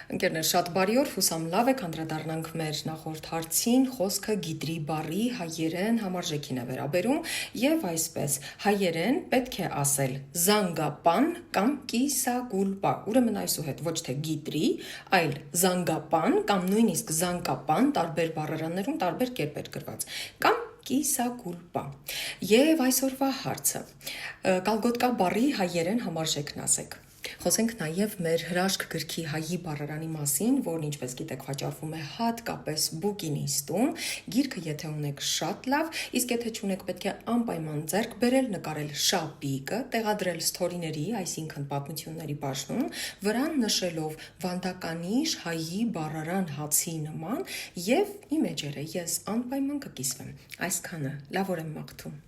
Ընկերներ, շատ բարի օր, հուսամ լավ եք, անդրադառնանք մեր նախորդ հարցին, խոսքը գիդրի բառի հայերեն համարժեքին է վերաբերում եւ այսպես հայերեն պետք է ասել զանգապան կամ կիսագուլպա, ուրեմն այսուհետ ոչ թե գիդրի, այլ զանգապան կամ նույնիսկ զանգապան տարբեր բառարաններում տարբեր կերպեր գրված կամ կիսագուլպա։ Եվ այսօրվա հարցը կալգոտկա բառի հայերեն համարժեքն ասեք։ Խոսենք նաև մեր հրաշք գրքի հայի բառարանի մասին, որն ինչպես գիտեք վաճառվում է հատկապես բուկինիստում, գիրքը եթե ունեք շատ լավ, իսկ եթե չունեք պետք է անպայման ձեռք բերել, նկարել շապիկը, տեղադրել սթորիների, այսինքն պատմությունների բաժնում, վրան նշելով վանդականիշ հայի բառարան հացի նման եւ իմեջերը ես անպայման կկիսվեմ։ Այսքանը լավ օր եմ մաղթում։